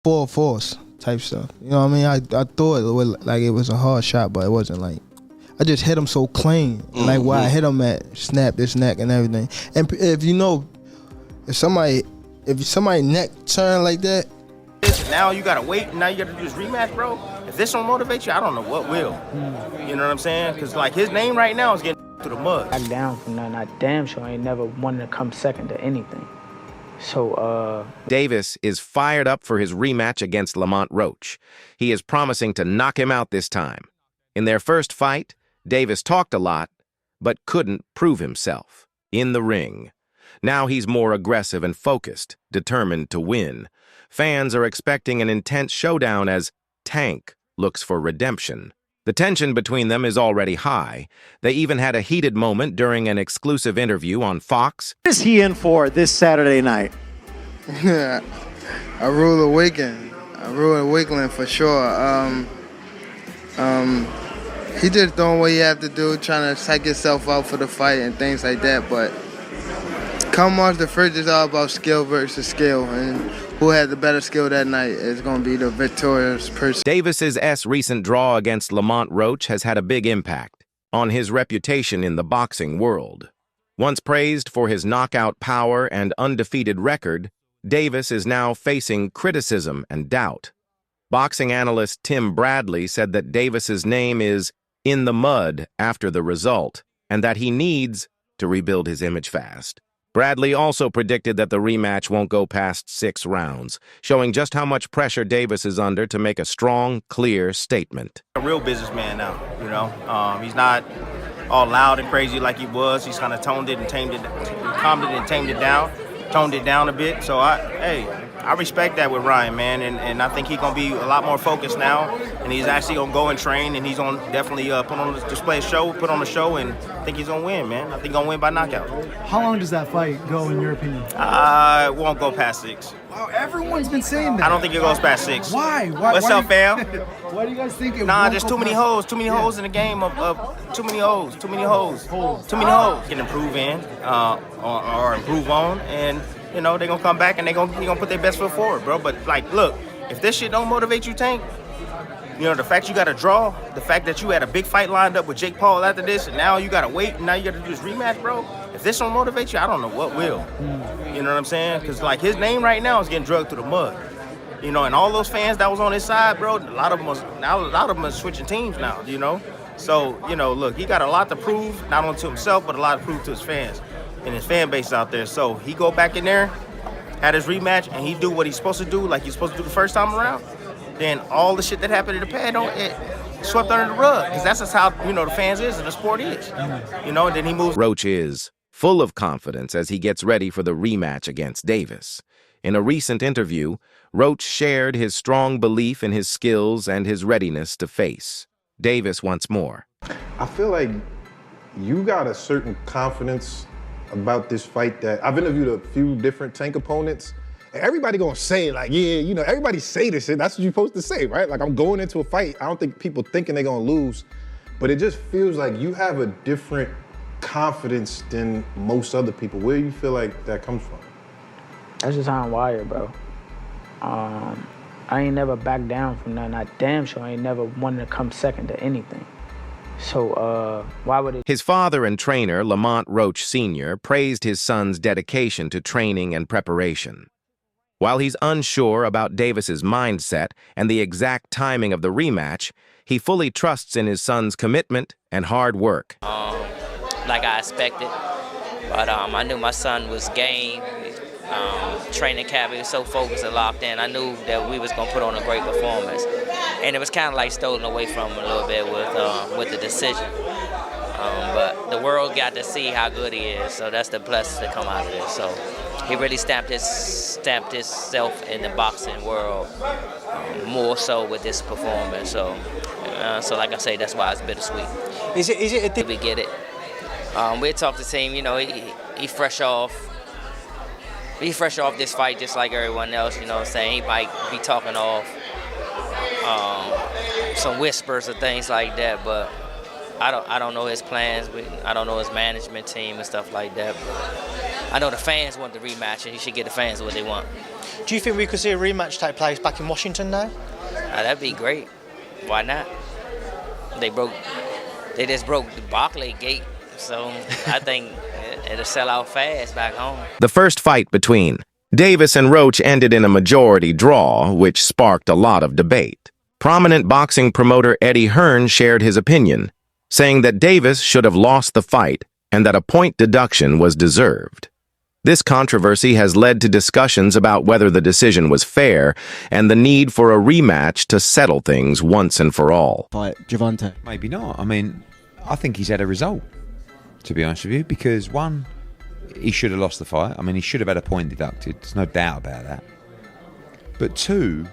full force type stuff. You know what I mean? I thought it was like it was a hard shot, but it wasn't like. I just hit him so clean, like where I hit him at, snap this neck and everything. And if you know, if somebody neck turn like that. Now you gotta wait, now you gotta do this rematch, bro. If this don't motivate you, I don't know what will. You know what I'm saying? Because like his name right now is getting through the mud. Back down from nothing. I damn sure ain't never wanted to come second to anything. So, Davis is fired up for his rematch against Lamont Roach. He is promising to knock him out this time. In their first fight, Davis talked a lot, but couldn't prove himself in the ring. Now he's more aggressive and focused, determined to win. Fans are expecting an intense showdown as Tank looks for redemption. The tension between them is already high. They even had a heated moment during an exclusive interview on Fox. What is he in for this Saturday night? A rude awakening. A rude awakening for sure. He just doing what he have to do, trying to psych himself out for the fight and things like that. But come March the 1st, it's all about skill versus skill. And who had the better skill that night is going to be the victorious person. Davis's recent draw against Lamont Roach has had a big impact on his reputation in the boxing world. Once praised for his knockout power and undefeated record, Davis is now facing criticism and doubt. Boxing analyst Tim Bradley said that Davis's name is in the mud after the result and that he needs to rebuild his image fast. Bradley also predicted that the rematch won't go past 6 rounds, showing just how much pressure Davis is under to make a strong, clear statement. A real businessman now, you know. He's not all loud and crazy like he was. He's kind of calmed it and tamed it down a bit. So I respect that with Ryan, man, and I think he's gonna be a lot more focused now, and he's actually gonna go and train, and he's gonna definitely put on a show, and I think he's gonna win, man. I think he's gonna win by knockout. How long does that fight go, in your opinion? It won't go past 6. Wow, everyone's been saying that. I don't think it goes past 6. Why? What's up, fam? Why do you guys think it Nah, there's too many hoes in the game of too many hoes. Can improve in or improve on, and you know, they're gonna come back and they're gonna put their best foot forward, bro. But like, look, if this shit don't motivate you, Tank, you know, the fact you gotta draw, the fact that you had a big fight lined up with Jake Paul after this, and now you gotta wait, and now you gotta do this rematch, bro. If this don't motivate you, I don't know what will. You know what I'm saying? Because like his name right now is getting drugged through the mud. You know, and all those fans that was on his side, bro, a lot of them are switching teams now. You know, so you know, look, he got a lot to prove, not only to himself, but a lot to prove to his fans and his fan base out there. So he go back in there, had his rematch, and he do what he's supposed to do, like he's supposed to do the first time around. Then all the shit that happened in the past, it swept under the rug, because that's just how, you know, the fans is and the sport is. You know, and then he moves. Roach is full of confidence as he gets ready for the rematch against Davis. In a recent interview, Roach shared his strong belief in his skills and his readiness to face Davis once more. I feel like you got a certain confidence about this fight that I've interviewed a few different Tank opponents, and everybody gonna say like, yeah, you know, everybody say this shit. That's what you're supposed to say, right? Like, I'm going into a fight. I don't think people thinking they're gonna lose, but it just feels like you have a different confidence than most other people. Where do you feel like that comes from? that's just how I'm wired, bro. I ain't never backed down from nothing. I damn sure ain't never wanted to come second to anything. So why would it? His father and trainer, Lamont Roach Sr., praised his son's dedication to training and preparation. While he's unsure about Davis's mindset and the exact timing of the rematch, he fully trusts in his son's commitment and hard work. Like I expected, but I knew my son was game. Training camp, he was so focused and locked in. I knew that we was gonna put on a great performance, and it was kind of like stolen away from him a little bit with the decision. But the world got to see how good he is, so that's the blessing to come out of this. So he really stamped himself in the boxing world more so with this performance. So like I say, that's why it's bittersweet. Is it a thing? We get it. We talked to the team. You know, he fresh off. He's fresh off this fight just like everyone else, you know what I'm saying? He might be talking off some whispers or things like that, but I don't know his plans. I don't know his management team and stuff like that. But I know the fans want the rematch, and he should get the fans what they want. Do you think we could see a rematch take place back in Washington now? That'd be great. Why not? They just broke the Barclay gate, so I think it'll sell out fast back home. The first fight between Davis and Roach ended in a majority draw, which sparked a lot of debate. Prominent boxing promoter Eddie Hearn shared his opinion, saying that Davis should have lost the fight and that a point deduction was deserved. This controversy has led to discussions about whether the decision was fair and the need for a rematch to settle things once and for all. Fight Gervonta. Maybe not. I mean, I think he's had a result, to be honest with you, because one, he should have lost the fight. I mean, he should have had a point deducted. There's no doubt about that. But two,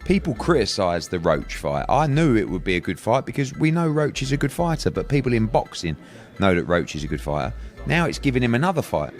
people criticised the Roach fight. I knew it would be a good fight because we know Roach is a good fighter, but people in boxing know that Roach is a good fighter. Now it's giving him another fight.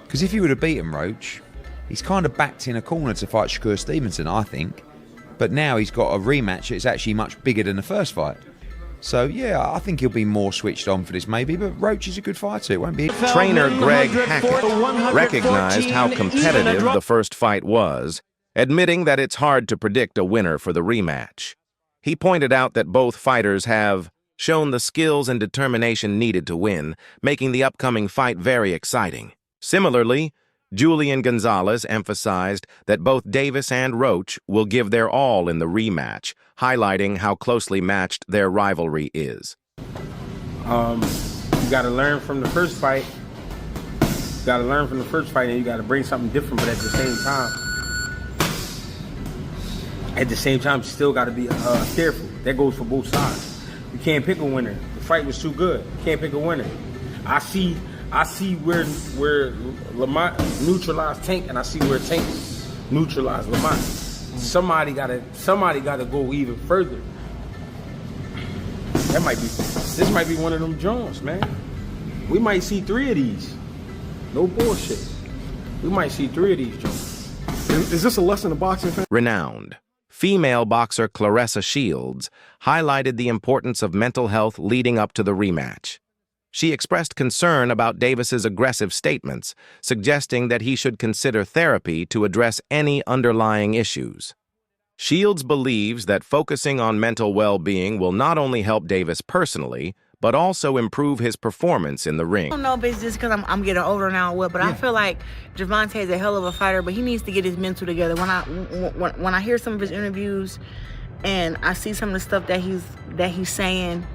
Because if he would have beaten Roach, he's kind of backed in a corner to fight Shakur Stevenson, I think. But now he's got a rematch that's actually much bigger than the first fight. So, yeah, I think he'll be more switched on for this maybe, but Roach is a good fighter. It won't be... Trainer Greg Hackett recognized how competitive the first fight was, admitting that it's hard to predict a winner for the rematch. He pointed out that both fighters have shown the skills and determination needed to win, making the upcoming fight very exciting. Similarly, Julian Gonzalez emphasized that both Davis and Roach will give their all in the rematch, highlighting how closely matched their rivalry is. You got to learn from the first fight. You got to learn from the first fight, and you got to bring something different, but at the same time, you still got to be careful. That goes for both sides. You can't pick a winner. The fight was too good. You can't pick a winner. I see where Lamont neutralized Tank, and I see where Tank neutralized Lamont. Somebody gotta go even further. This might be one of them Jones, man. We might see 3 of these. No bullshit. We might see 3 of these Jones. Is this a lesson of boxing fans? Renowned female boxer Claressa Shields highlighted the importance of mental health leading up to the rematch. She expressed concern about Davis's aggressive statements, suggesting that he should consider therapy to address any underlying issues. Shields believes that focusing on mental well-being will not only help Davis personally, but also improve his performance in the ring. I don't know if it's just because I'm getting older now or what, but I feel like Gervonta is a hell of a fighter, but he needs to get his mental together. When I hear some of his interviews and I see some of the stuff that he's saying,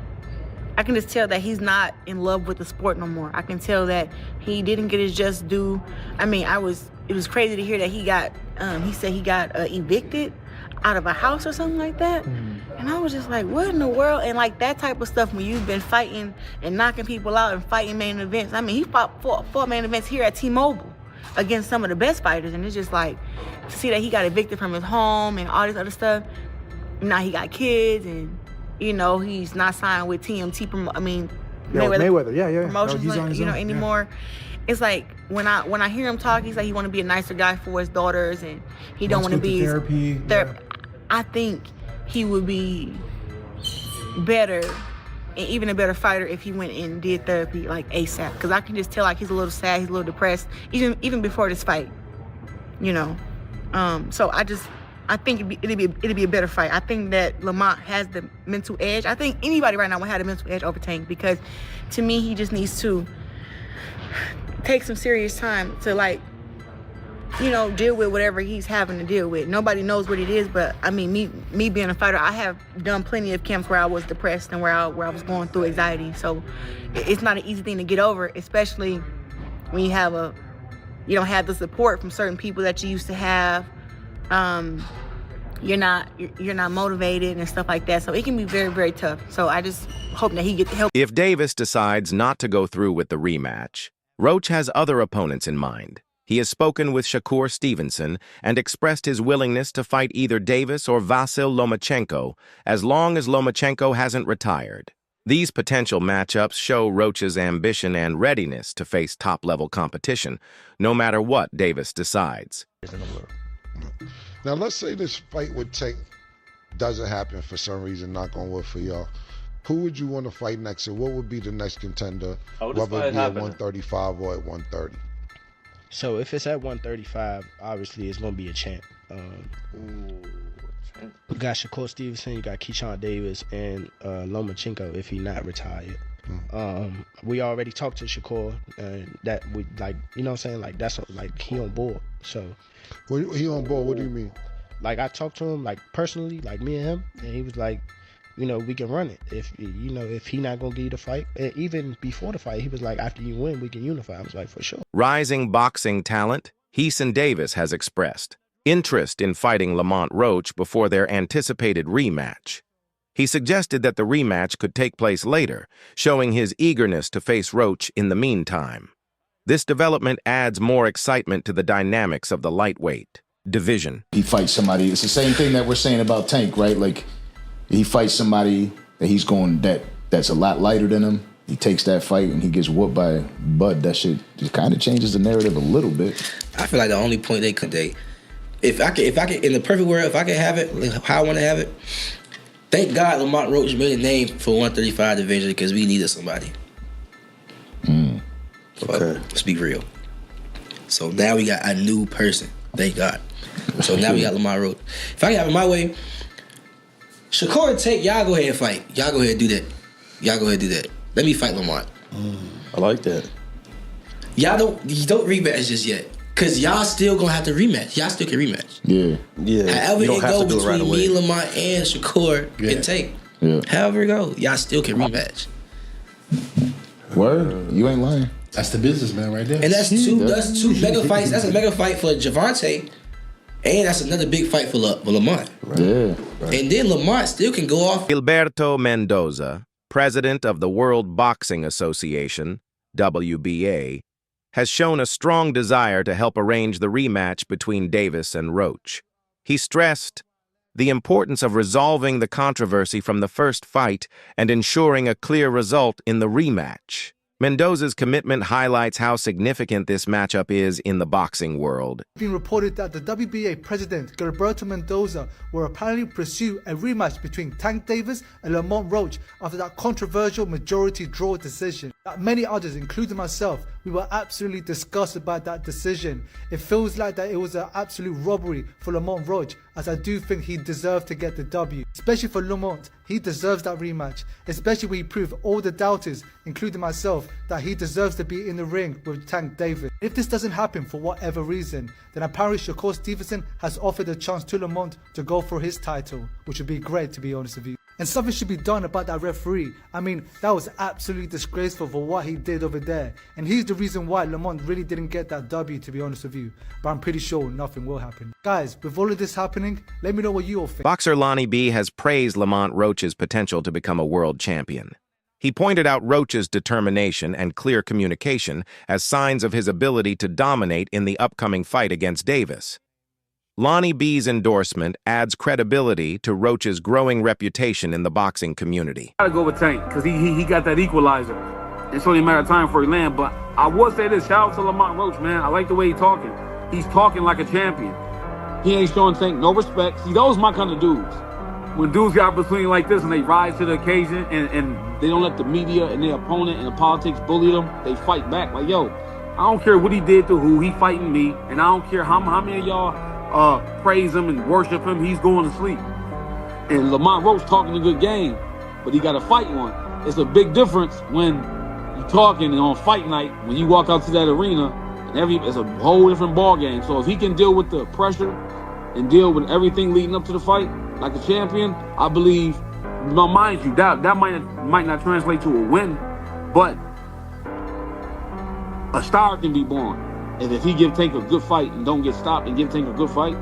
I can just tell that he's not in love with the sport no more. I can tell that he didn't get his just due. I mean, it was crazy to hear that he said he got evicted out of a house or something like that. And I was just like, what in the world? And like that type of stuff when you've been fighting and knocking people out and fighting main events. I mean, he fought four main events here at T-Mobile against some of the best fighters. And it's just like, to see that he got evicted from his home and all this other stuff. Now he got kids and, you know, he's not signed with TMT. Mayweather, yeah. Promotions, no, anymore. Yeah. It's like when I hear him talk, he's like he want to be a nicer guy for his daughters, and he don't want to be therapy. Yeah. I think he would be better, and even a better fighter if he went and did therapy like ASAP. Because I can just tell like he's a little sad, he's a little depressed, even before this fight. You know, so I think it'd be a better fight. I think that Lamont has the mental edge. I think anybody right now would have the mental edge over Tank, because to me he just needs to take some serious time to, like, you know, deal with whatever he's having to deal with. Nobody knows what it is, but I mean, me being a fighter, I have done plenty of camps where I was depressed and where I was going through anxiety. So it's not an easy thing to get over, especially when you don't have the support from certain people that you used to have. You're not motivated and stuff like that. So it can be very, very tough. So I just hope that he gets the help. If Davis decides not to go through with the rematch, Roach has other opponents in mind. He has spoken with Shakur Stevenson and expressed his willingness to fight either Davis or Vasyl Lomachenko as long as Lomachenko hasn't retired. These potential matchups show Roach's ambition and readiness to face top-level competition, no matter what Davis decides. Now, let's say this fight with Tank doesn't happen for some reason, knock on wood for y'all. Who would you want to fight next, and what would be the next contender, whether it be at 135 or at 130? So if it's at 135, obviously it's gonna be a champ. You got Shakur Stevenson, you got Keyshawn Davis, and Lomachenko if he not retired. We already talked to Shakur, and that we like, you know what I'm saying? Like that's like he on board. So he on board. What do you mean? Like I talked to him like personally, like me and him, and he was like, you know, we can run it. If you know, if he not gonna give you the fight, and even before the fight, he was like, after you win, we can unify. I was like, for sure. Rising boxing talent, Davis has expressed interest in fighting Lamont Roach before their anticipated rematch. He suggested that the rematch could take place later, showing his eagerness to face Roach in the meantime. This development adds more excitement to the dynamics of the lightweight division. He fights somebody, it's the same thing that we're saying about Tank, right? Like, he fights somebody that that's a lot lighter than him. He takes that fight and he gets whooped by Bud. That shit just kind of changes the narrative a little bit. I feel like the only point if I could, in the perfect world, if I could have it how I want to have it, thank God Lamont Roach made a name for 135 division because we needed somebody. Okay. Let's be real. So now we got a new person. Thank God. So now we got Lamont Roach. If I can have it my way, Shakur and Tank, y'all go ahead and fight. Y'all go ahead and do that. Y'all go ahead and do that. Let me fight Lamont. I like that. Y'all don't rematch just yet. Cause y'all still gonna have to rematch. Y'all still can rematch. Yeah. However it go between me, Lamont, and Shakur and Tank. Yeah. However it go, y'all still can rematch. Word? You ain't lying. That's the businessman right there. And that's two mega fights. That's a mega fight for Gervonta, and that's another big fight for Lamont. Yeah. And then Lamont still can go off. Gilberto Mendoza, president of the World Boxing Association, WBA, has shown a strong desire to help arrange the rematch between Davis and Roach. He stressed the importance of resolving the controversy from the first fight and ensuring a clear result in the rematch. Mendoza's commitment highlights how significant this matchup is in the boxing world. It's been reported that the WBA president, Gilberto Mendoza, will apparently pursue a rematch between Tank Davis and Lamont Roach after that controversial majority draw decision. Like many others, including myself, we were absolutely disgusted about that decision. It feels like that it was an absolute robbery for Lamont Roach, as I do think he deserved to get the W. Especially for Lamont, he deserves that rematch, especially when he proved all the doubters, including myself, that he deserves to be in the ring with Tank Davis. If this doesn't happen for whatever reason, then apparently Shakur Stevenson has offered a chance to Lamont to go for his title, which would be great, to be honest with you. And something should be done about that referee. I mean, that was absolutely disgraceful for what he did over there. And he's the reason why Lamont really didn't get that W, to be honest with you. But I'm pretty sure nothing will happen. Guys, with all of this happening, let me know what you all think. Boxer Lonnie B has praised Lamont Roach's potential to become a world champion. He pointed out Roach's determination and clear communication as signs of his ability to dominate in the upcoming fight against Davis. Lonnie B's endorsement adds credibility to Roach's growing reputation in the boxing community. I gotta go with Tank because he got that equalizer. It's only a matter of time before he land. But I will say this: shout out to Lamont Roach, man. I like the way he's talking. He's talking like a champion. He ain't showing Tank no respect. See, those my kind of dudes. When dudes got between like this and they rise to the occasion and they don't let the media and their opponent and the politics bully them, they fight back. Like, yo, I don't care what he did to who, he fighting me, and I don't care how many of y'all praise him and worship him, he's going to sleep. And Lamont Roach talking a good game, but he got to fight one. It's a big difference when you talking and on fight night, when you walk out to that arena, and it's a whole different ball game. So if he can deal with the pressure and deal with everything leading up to the fight like a champion, I believe, now mind you, that might not translate to a win, but a star can be born. And if he give Tank a good fight and don't get stopped and give Tank a good fight,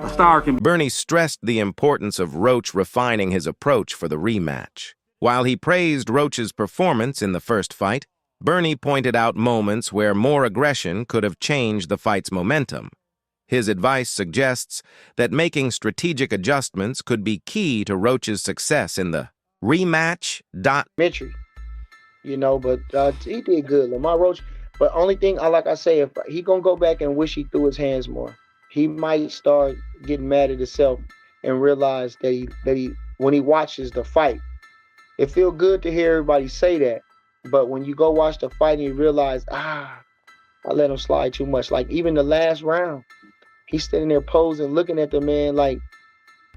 a star can... Bernie stressed the importance of Roach refining his approach for the rematch. While he praised Roach's performance in the first fight, Bernie pointed out moments where more aggression could have changed the fight's momentum. His advice suggests that making strategic adjustments could be key to Roach's success in the rematch. You know, but he did good, Lamont Roach. But only thing, like I say, if he gonna go back and wish he threw his hands more, he might start getting mad at himself and realize that he when he watches the fight, it feel good to hear everybody say that. But when you go watch the fight and you realize, I let him slide too much. Like even the last round, he's standing there posing, looking at the man like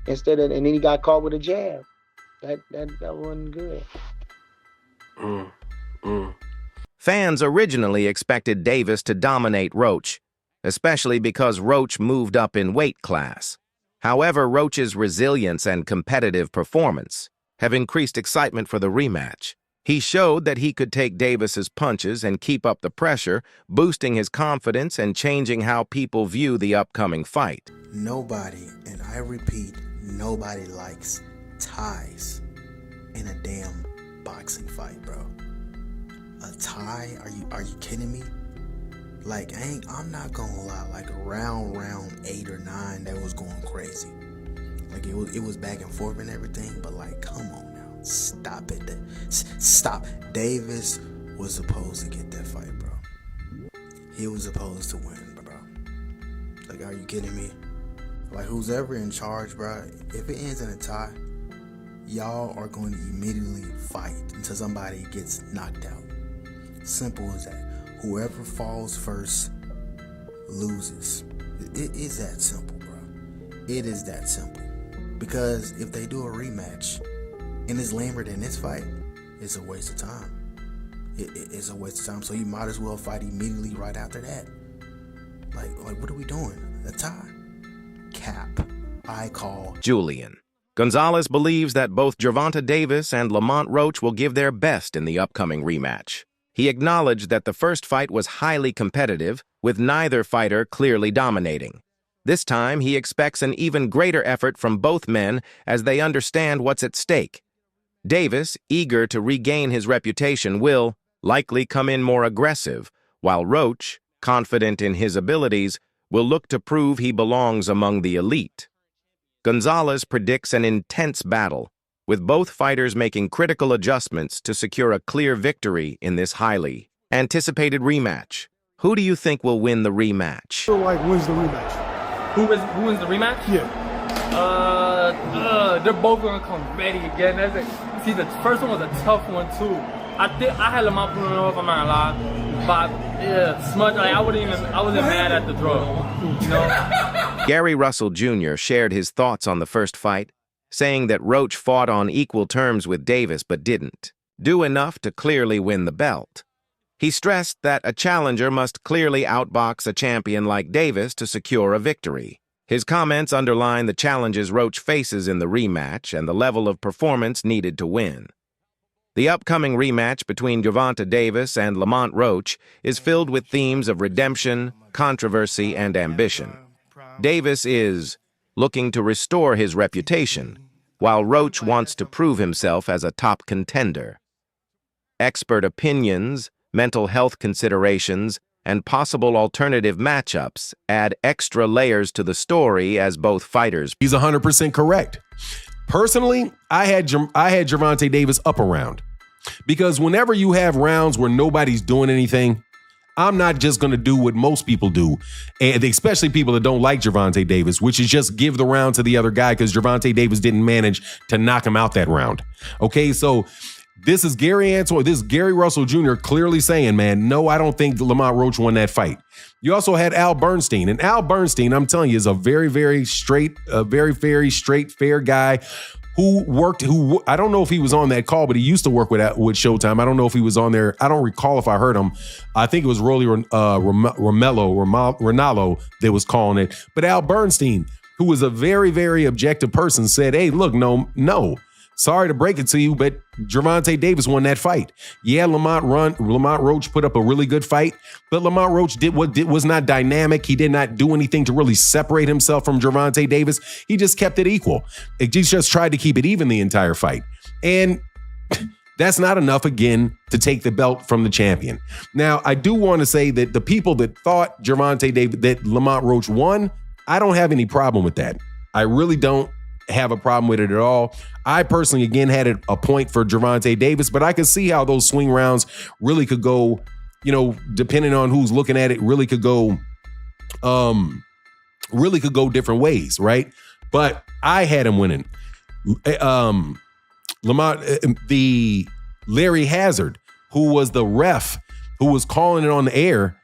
and then he got caught with a jab. That wasn't good. Fans originally expected Davis to dominate Roach, especially because Roach moved up in weight class. However, Roach's resilience and competitive performance have increased excitement for the rematch. He showed that he could take Davis's punches and keep up the pressure, boosting his confidence and changing how people view the upcoming fight. Nobody, and I repeat, nobody likes ties in a damn boxing fight, bro. A tie? Are you kidding me? Like, I'm not gonna lie, like around round 8 or 9, that was going crazy. Like it was back and forth and everything, but like, come on now, stop it. Stop. Davis was supposed to get that fight, bro. He was supposed to win, bro. Like, are you kidding me? Like, who's ever in charge, bro, if it ends in a tie, y'all are going to immediately fight until somebody gets knocked out. Simple as that. Whoever falls first loses. It is that simple, bro. It is that simple. Because if they do a rematch and it's lamer than this fight, it's a waste of time. It's a waste of time. So you might as well fight immediately right after that. Like what are we doing? A tie? Cap. I call. Julian. Gonzalez believes that both GervontaDavis and Lamont Roach will give their best in the upcoming rematch. He acknowledged that the first fight was highly competitive, with neither fighter clearly dominating. This time, he expects an even greater effort from both men as they understand what's at stake. Davis, eager to regain his reputation, will likely come in more aggressive, while Roach, confident in his abilities, will look to prove he belongs among the elite. Gonzalez predicts an intense battle, with both fighters making critical adjustments to secure a clear victory in this highly anticipated rematch. Who do you think will win the rematch? Who wins the rematch? Who wins the rematch? Yeah. They're both gonna come ready again. See, the first one was a tough one too. I had Lamont pulling it off. I'm not gonna lie, but yeah, smudge. Like I wasn't mad at the draw. You know. Gary Russell Jr. shared his thoughts on the first fight, saying that Roach fought on equal terms with Davis but didn't do enough to clearly win the belt. He stressed that a challenger must clearly outbox a champion like Davis to secure a victory. His comments underline the challenges Roach faces in the rematch and the level of performance needed to win. The upcoming rematch between GervontaDavis and Lamont Roach is filled with themes of redemption, controversy, and ambition. Davis is looking to restore his reputation, while Roach wants to prove himself as a top contender. Expert opinions, mental health considerations, and possible alternative matchups add extra layers to the story as both fighters. He's 100% correct. Personally, I had GervontaDavis up a round, because whenever you have rounds where nobody's doing anything, I'm not just going to do what most people do, and especially people that don't like GervontaDavis, which is just give the round to the other guy because GervontaDavis didn't manage to knock him out that round. Okay, so this is Gary Russell Jr. clearly saying, man, no, I don't think Lamont Roach won that fight. You also had Al Bernstein, and Al Bernstein, I'm telling you, is a very, very straight, fair guy who I don't know if he was on that call, but he used to work with Showtime. I don't know if he was on there. I don't recall if I heard him. I think it was Rolly Ronaldo that was calling it. But Al Bernstein, who was a very, very objective person, said, hey, look, no. Sorry to break it to you, but GervontaDavis won that fight. Yeah, Lamont Roach put up a really good fight, but Lamont Roach was not dynamic. He did not do anything to really separate himself from GervontaDavis. He just kept it equal. He just tried to keep it even the entire fight. And that's not enough, again, to take the belt from the champion. Now, I do want to say that the people that thought that Lamont Roach won, I don't have any problem with that. I really don't have a problem with it at all. I personally, again, had a point for GervontaDavis, but I could see how those swing rounds really could go, depending on who's looking at it, really could go different ways, right? But I had him winning. Larry Hazard, who was the ref, who was calling it on the air,